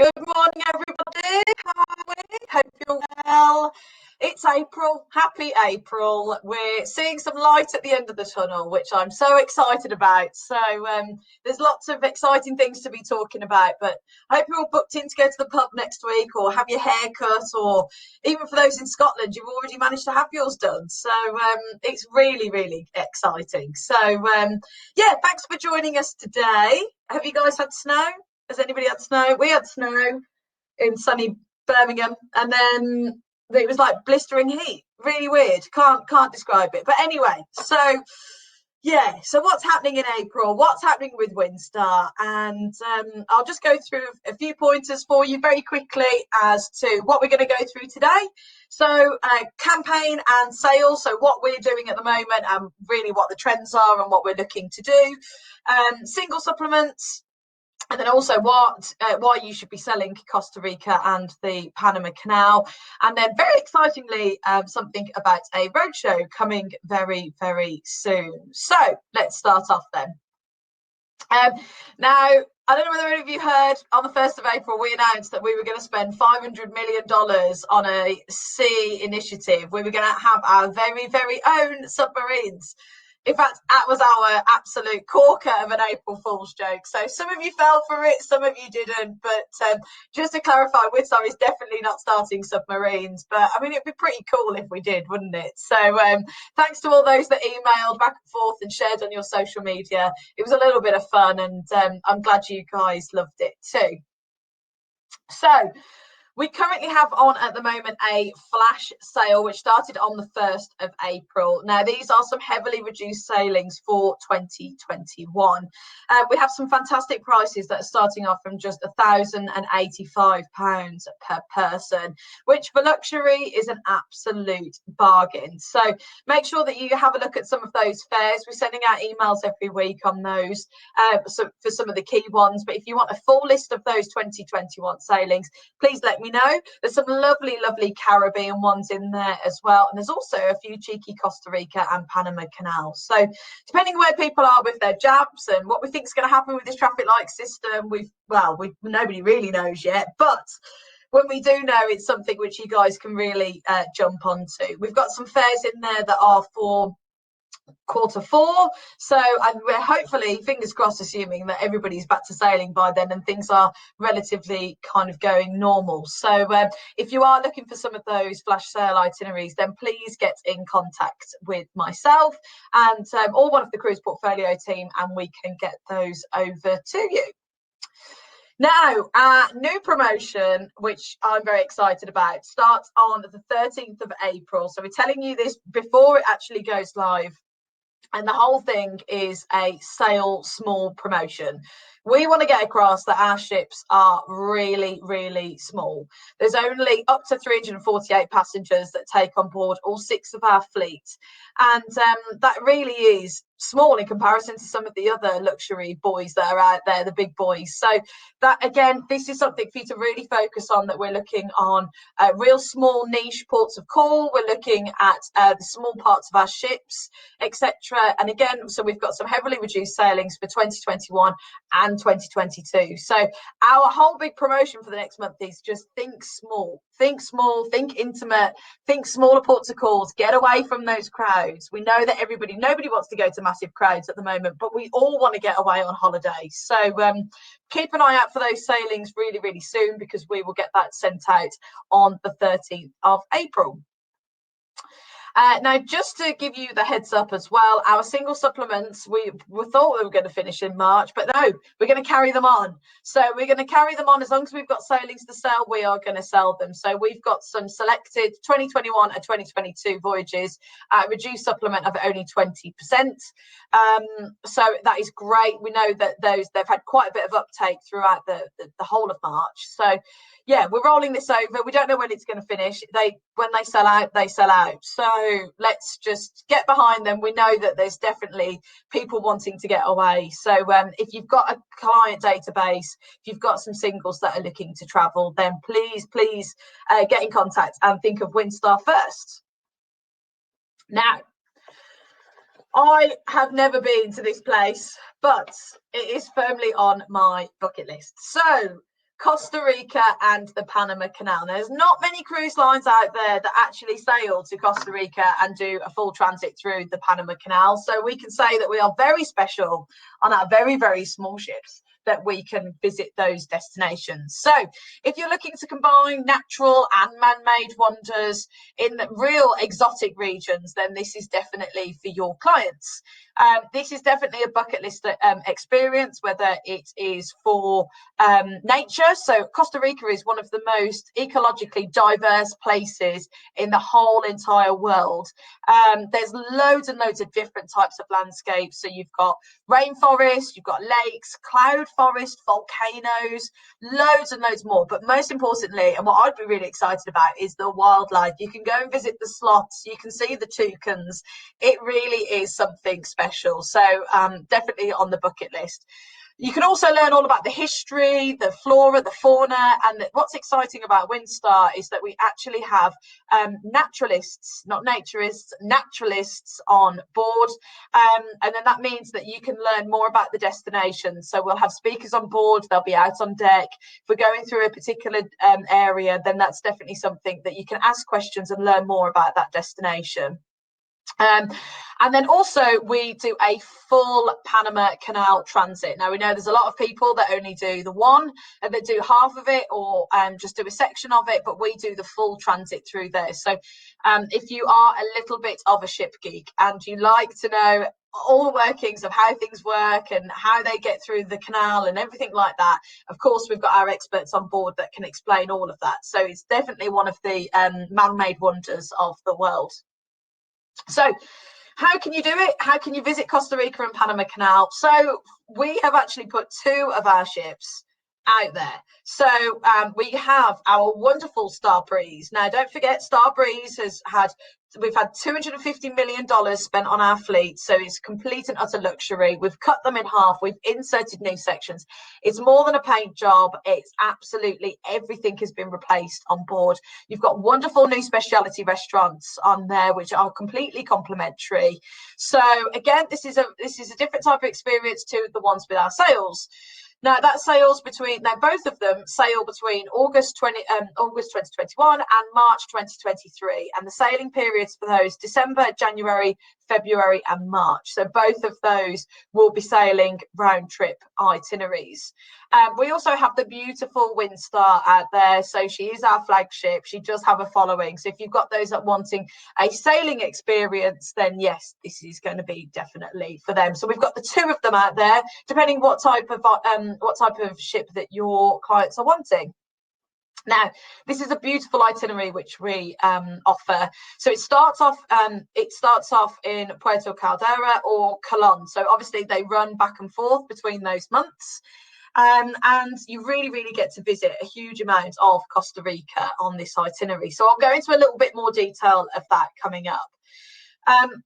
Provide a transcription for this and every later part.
Good morning, everybody. How are we? Hope you're well. It's April. Happy April. We're seeing some light at the end of the tunnel, which I'm so excited about. So there's lots of exciting things to be talking about. But I hope you're all booked in to go to the pub next week, or have your hair cut, or even for those in Scotland, you've already managed to have yours done. So it's really, really exciting. So yeah, thanks for joining us today. Have you guys had snow? Has anybody had snow? We had snow in sunny Birmingham, and then it was like blistering heat. Really weird. Can't describe it. But anyway, so yeah. So what's happening in April? What's happening with Windstar? And I'll just go through a few pointers for you very quickly as to what we're going to go through today. So campaign and sales. So what we're doing at the moment, and really what the trends are and what we're looking to do. Single supplements. And then also why you should be selling Costa Rica and the Panama Canal. And then very excitingly, something about a roadshow coming very, very soon. So let's start off then. Now, I don't know whether any of you heard, on the 1st of April, we announced that we were going to spend $500 million on a sea initiative. We were going to have our very, very own submarines. In fact, that was our absolute corker of an April Fool's joke. So some of you fell for it, some of you didn't. But just to clarify, Windstar is definitely not starting submarines. But I mean, it'd be pretty cool if we did, wouldn't it? So thanks to all those that emailed back and forth and shared on your social media. It was a little bit of fun, and I'm glad you guys loved it too. So we currently have on at the moment a flash sale, which started on the 1st of April. Now, these are some heavily reduced sailings for 2021. We have some fantastic prices that are starting off from just £1,085 per person, which for luxury is an absolute bargain. So make sure that you have a look at some of those fares. We're sending out emails every week on those so for some of the key ones. But if you want a full list of those 2021 sailings, please let me know. There's some lovely Caribbean ones in there as well, and there's also a few cheeky Costa Rica and Panama Canal. So depending where people are with their jabs and what we think is going to happen with this traffic light system, nobody really knows yet, but when we do know, it's something which you guys can really jump onto. We've got some fares in there that are for Q4, so and we're hopefully, fingers crossed, assuming that everybody's back to sailing by then and things are relatively kind of going normal. So if you are looking for some of those flash sale itineraries, then please get in contact with myself and or one of the cruise portfolio team, and we can get those over to you. Now, our new promotion, which I'm very excited about, starts on the 13th of April. So we're telling you this before it actually goes live. And the whole thing is a sail small promotion. We want to get across that our ships are really small. There's only up to 348 passengers that take on board all 6 of our fleet. And that really is small in comparison to some of the other luxury boys that are out there, the big boys. So that, again, this is something for you to really focus on, that we're looking on real small niche ports of call. We're looking at the small parts of our ships, etc. And again, so we've got some heavily reduced sailings for 2021 and 2022. So our whole big promotion for the next month is just think small, think intimate, think smaller ports of calls, get away from those crowds. We know that nobody wants to go to massive crowds at the moment, but we all want to get away on holiday. So keep an eye out for those sailings really soon, because we will get that sent out on the 13th of April. Now, just to give you the heads up as well, our single supplements, we thought we were going to finish in March, but no, we're going to carry them on. So we're going to carry them on as long as we've got sailings to sell, we are going to sell them. So we've got some selected 2021 and 2022 voyages at reduced supplement of only 20%. So that is great. We know that they've had quite a bit of uptake throughout the whole of March. So yeah, we're rolling this over. We don't know when it's going to finish. When they sell out, they sell out. So let's just get behind them. We know that there's definitely people wanting to get away. So if you've got a client database, if you've got some singles that are looking to travel, then please get in contact and think of Windstar first. Now, I have never been to this place, but it is firmly on my bucket list. So Costa Rica and the Panama Canal. Now, there's not many cruise lines out there that actually sail to Costa Rica and do a full transit through the Panama Canal. So we can say that we are very special on our very, very small ships that we can visit those destinations. So if you're looking to combine natural and man-made wonders in real exotic regions, then this is definitely for your clients. This is definitely a bucket list experience, whether it is for nature. So Costa Rica is one of the most ecologically diverse places in the whole entire world. There's loads and loads of different types of landscapes. So you've got rainforest, you've got lakes, cloud forest, volcanoes, loads and loads more. But most importantly, and what I'd be really excited about, is the wildlife. You can go and visit the sloths, you can see the toucans. It really is something special. So definitely on the bucket list. You can also learn all about the history, the flora, the fauna, and what's exciting about Windstar is that we actually have naturalists, not naturists, naturalists on board. And then that means that you can learn more about the destination. So we'll have speakers on board, they'll be out on deck. If we're going through a particular area, then that's definitely something that you can ask questions and learn more about that destination. And then also we do a full Panama Canal transit. Now we know there's a lot of people that only do the one and they do half of it or just do a section of it, but we do the full transit through there. So if you are a little bit of a ship geek and you like to know all the workings of how things work and how they get through the canal and everything like that, of course we've got our experts on board that can explain all of that. So it's definitely one of the man-made wonders of the world. So how can you do it? How can you visit Costa Rica and Panama Canal? So we have actually put 2 of our ships out there. So we have our wonderful Star Breeze. Now, don't forget, Star Breeze we've had $250 million spent on our fleet. So it's complete and utter luxury. We've cut them in half. We've inserted new sections. It's more than a paint job. It's absolutely everything has been replaced on board. You've got wonderful new specialty restaurants on there, which are completely complimentary. So again, this is a different type of experience to the ones with our sails. Now that sails between, now both of them sail between August 2021 and March 2023, and the sailing periods for those December, January, February and March. So both of those will be sailing round trip itineraries. We also have the beautiful Windstar out there. So she is our flagship. She does have a following. So if you've got those that wanting a sailing experience, then yes, this is going to be definitely for them. So we've got the 2 of them out there, depending what type of ship that your clients are wanting. Now, this is a beautiful itinerary which we offer. So it starts off in Puerto Caldera or Colón. So obviously they run back and forth between those months. And you really, really get to visit a huge amount of Costa Rica on this itinerary. So I'll go into a little bit more detail of that coming up.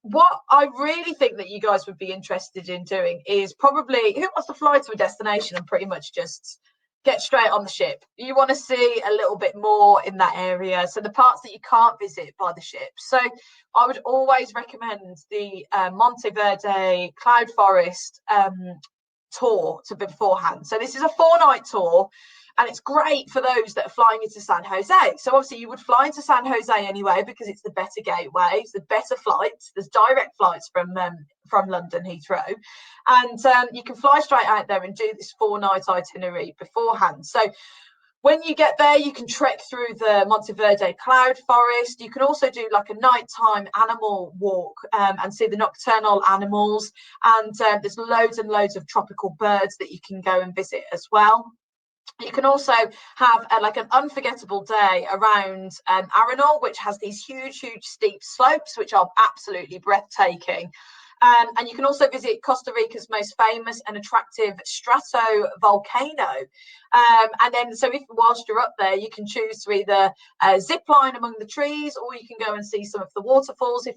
What I really think that you guys would be interested in doing is probably, who wants to fly to a destination and pretty much just get straight on the ship? You want to see a little bit more in that area, so the parts that you can't visit by the ship. So I would always recommend the Monteverde Cloud Forest tour to beforehand. So this is a 4-night tour, and it's great for those that are flying into San Jose. So obviously you would fly into San Jose anyway because it's the better gateway, it's the better flights. There's direct flights from London Heathrow, and you can fly straight out there and do this 4-night itinerary beforehand. So when you get there, you can trek through the Monteverde Cloud Forest. You can also do like a nighttime animal walk and see the nocturnal animals. And there's loads and loads of tropical birds that you can go and visit as well. You can also have like an unforgettable day around Arenal, which has these huge steep slopes, which are absolutely breathtaking. And you can also visit Costa Rica's most famous and attractive strato volcano. And then, so whilst you're up there, you can choose to either zip line among the trees, or you can go and see some of the waterfalls if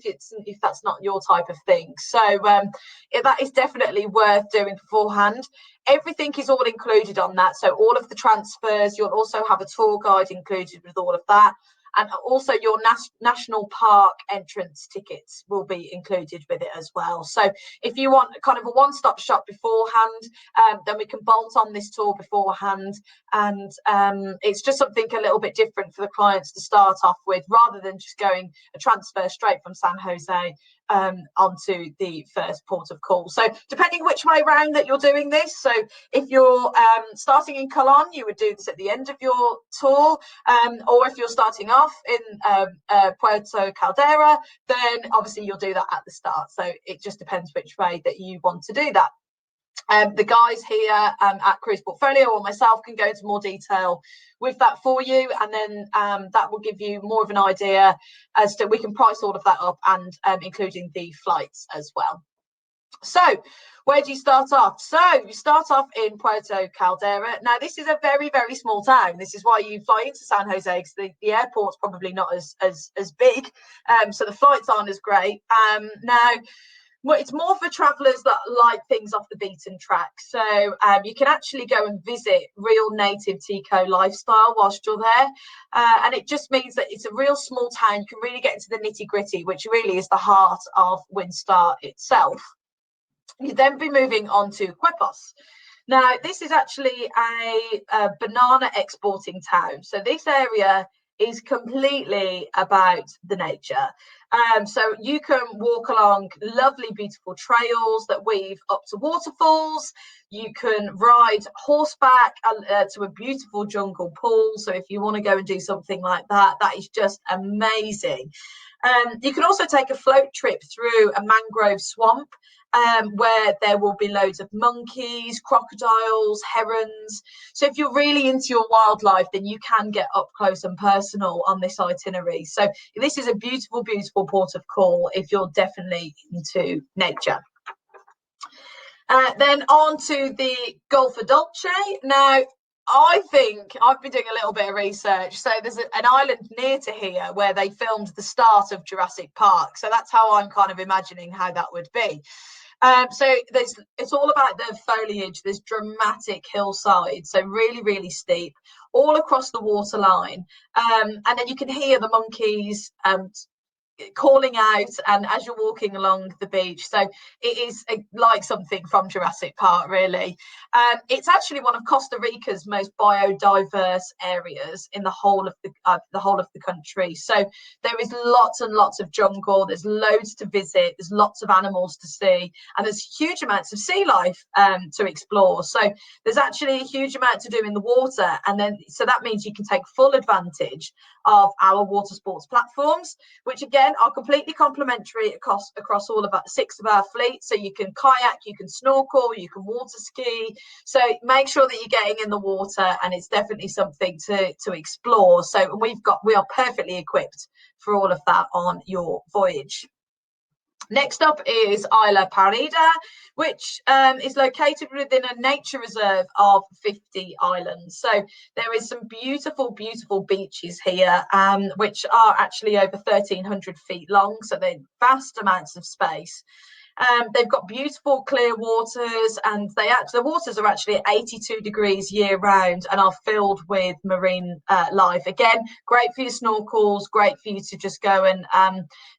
that's not your type of thing. So that is definitely worth doing beforehand. Everything is all included on that. So all of the transfers, you'll also have a tour guide included with all of that. and also your national park entrance tickets will be included with it as well. So if you want kind of a one-stop shop beforehand, then we can bolt on this tour beforehand, and it's just something a little bit different for the clients to start off with, rather than just going a transfer straight from San Jose onto the first port of call. So depending which way round that you're doing this, so if you're starting in Colón, you would do this at the end of your tour, or if you're starting off in Puerto Caldera, then obviously you'll do that at the start. So it just depends which way that you want to do that. The guys here at Cruise Portfolio or myself can go into more detail with that for you, and then that will give you more of an idea as to, we can price all of that up, and including the flights as well. So where do you start off? So you start off in Puerto Caldera. Now this is a very, very small town. This is why you fly into San Jose, because the airport's probably not as big, so the flights aren't as great. Now well, it's more for travellers that like things off the beaten track. So you can actually go and visit real native Tico lifestyle whilst you're there. And it just means that it's a real small town. You can really get into the nitty gritty, which really is the heart of Windstar itself. You then be moving on to Quepos. Now, this is actually a banana exporting town. So this area is completely about the nature. So you can walk along lovely, beautiful trails that weave up to waterfalls. You can ride horseback to a beautiful jungle pool. So if you want to go and do something like that, that is just amazing. You can also take a float trip through a mangrove swamp, where there will be loads of monkeys, crocodiles, herons. So if you're really into your wildlife, then you can get up close and personal on this itinerary. So this is a beautiful, beautiful port of call if you're definitely into nature. Then on to the Gulf of Dolce. Now, I think I've been doing a little bit of research. So there's an island near to here where they filmed the start of Jurassic Park. So that's how I'm kind of imagining how that would be. So it's all about the foliage, this dramatic hillside, so really, really steep, all across the waterline. And then you can hear the monkeys calling out, and as you're walking along the beach. So it is like something from Jurassic Park, really. It's actually one of Costa Rica's most biodiverse areas in the whole of the country. So there is lots and lots of jungle. There's loads to visit. There's lots of animals to see, and there's huge amounts of sea life to explore. So there's actually a huge amount to do in the water, and then so that means you can take full advantage of our water sports platforms, which again are completely complementary across all of 6 of our fleet. So you can kayak, you can snorkel, you can water ski. So make sure that you're getting in the water, and it's definitely something to explore. So we are perfectly equipped for all of that on your voyage. Next up is Isla Parida, which is located within a nature reserve of 50 islands. So there is some beautiful, beautiful beaches here, which are actually over 1,300 feet long. So they're vast amounts of space. They've got beautiful clear waters, and the waters are actually 82 degrees year round and are filled with marine life. Again, great for your snorkels, great for you to just go and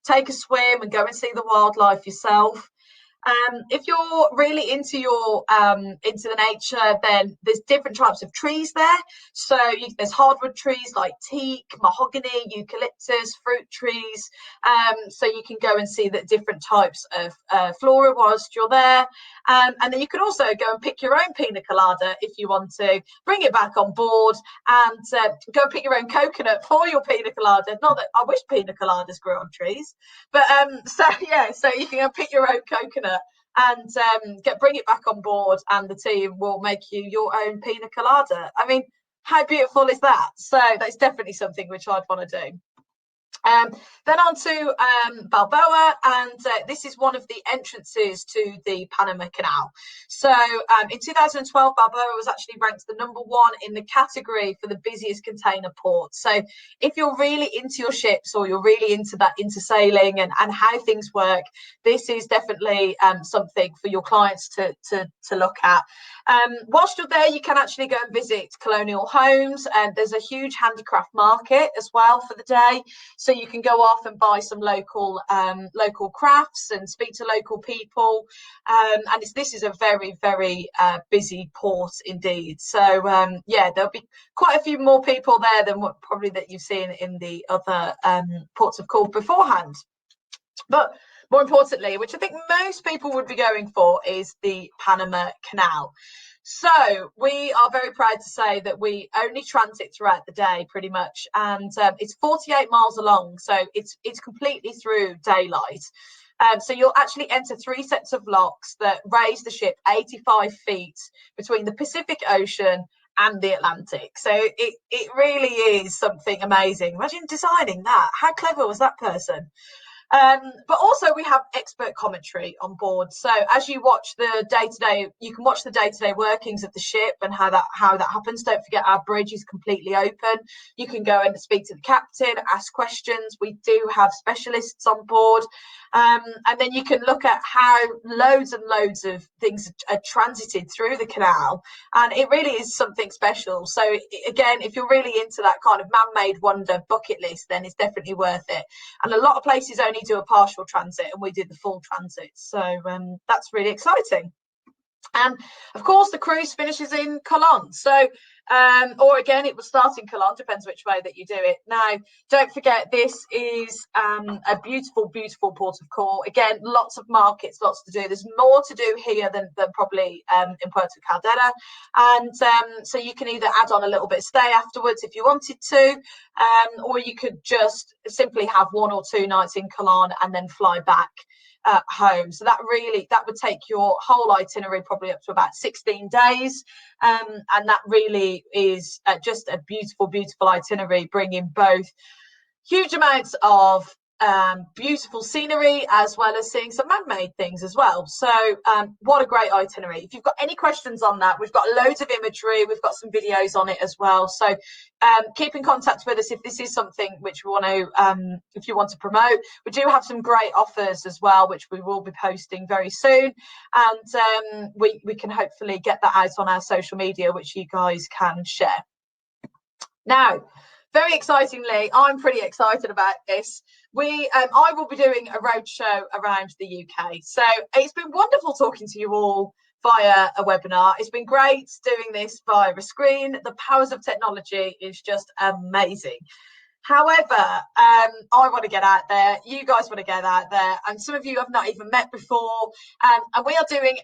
take a swim and go and see the wildlife yourself. If you're really into the nature, then there's different types of trees there. So there's hardwood trees like teak, mahogany, eucalyptus, fruit trees. So you can go and see the different types of flora whilst you're there. And then you can also go and pick your own pina colada if you want to. Bring it back on board and go pick your own coconut for your pina colada. Not that I wish pina coladas grew on trees, but so you can go pick your own coconut and bring it back on board, and the team will make you your own pina colada. I mean, how beautiful is that? So that's definitely something which I'd want to do. Then on to Balboa, and this is one of the entrances to the Panama Canal. So in 2012, Balboa was actually ranked the #1 in the category for the busiest container port. So if you're really into your ships, or you're really into sailing and how things work, this is definitely something for your clients to look at. Whilst you're there, you can actually go and visit colonial homes, and there's a huge handicraft market as well for the day. So you can go off and buy some local crafts and speak to local people. And this is a very, very busy port indeed. So yeah, there'll be quite a few more people there than what probably that you've seen in the other ports of call beforehand. But more importantly, which I think most people would be going for, is the Panama Canal. So we are very proud to say that we only transit throughout the day pretty much, and it's 48 miles along, so it's completely through daylight. So you'll actually enter 3 sets of locks that raise the ship 85 feet between the Pacific Ocean and the Atlantic. So it really is something amazing. Imagine designing that. How clever was that person? But also we have expert commentary on board. So as you watch the day-to-day, you can watch the day-to-day workings of the ship and how that happens. Don't forget, our bridge is completely open. You can go and speak to the captain, ask questions. We do have specialists on board. And then you can look at how loads and loads of things are transited through the canal. And it really is something special. So again, if you're really into that kind of man-made wonder bucket list, then it's definitely worth it. And a lot of places only do a partial transit, and we did the full transit. So that's really exciting. And of course, the cruise finishes in Cologne. So, or again, it will start in Cologne, depends which way that you do it. Now, don't forget, this is a beautiful, beautiful port of call. Again, lots of markets, lots to do. There's more to do here than probably in Puerto Caldera. And so you can either add on a little bit of stay afterwards if you wanted to, or you could just simply have 1 or 2 nights in Cologne and then fly back home. So that would take your whole itinerary probably up to about 16 days, and that really is just a beautiful, beautiful itinerary, bringing both huge amounts of beautiful scenery as well as seeing some man-made things as well. So what a great itinerary. If you've got any questions on that, we've got loads of imagery, we've got some videos on it as well. So keep in contact with us if this is something which we want to if you want to promote. We do have some great offers as well, which we will be posting very soon, and we can hopefully get that out on our social media, which you guys can share. Now, very excitingly, I'm pretty excited about this. I will be doing a roadshow around the UK. So it's been wonderful talking to you all via a webinar. It's been great doing this via a screen. The powers of technology is just amazing. However, I want to get out there. You guys want to get out there, and some of you have not even met before. And we are doing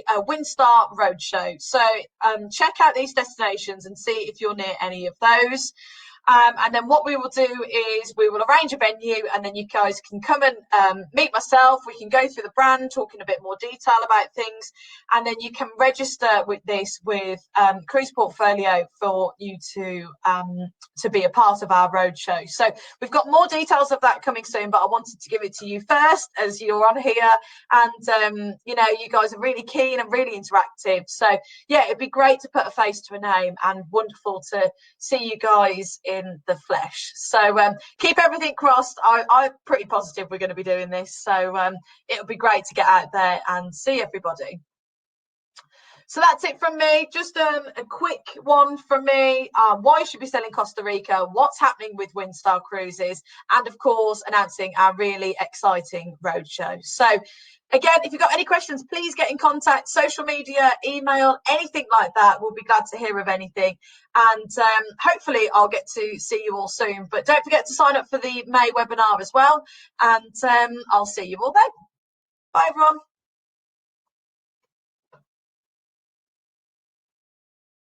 a Windstar Roadshow. So check out these destinations and see if you're near any of those. And then what we will do is we will arrange a venue, and then you guys can come and meet myself. We can go through the brand, talk in a bit more detail about things, and then you can register with this with Cruise Portfolio for you to be a part of our roadshow. So we've got more details of that coming soon, but I wanted to give it to you first as you're on here, and you know, you guys are really keen and really interactive. So yeah, it'd be great to put a face to a name, and wonderful to see you guys in the flesh. So keep everything crossed. I'm pretty positive we're going to be doing this, so it'll be great to get out there and see everybody. So that's it from me. Just a quick one from me. Why you should be selling Costa Rica, what's happening with Windstar Cruises, and of course announcing our really exciting roadshow. So again, if you've got any questions, please get in contact. Social media, email, anything like that. We'll be glad to hear of anything. And hopefully I'll get to see you all soon. But don't forget to sign up for the May webinar as well. And I'll see you all then. Bye, everyone.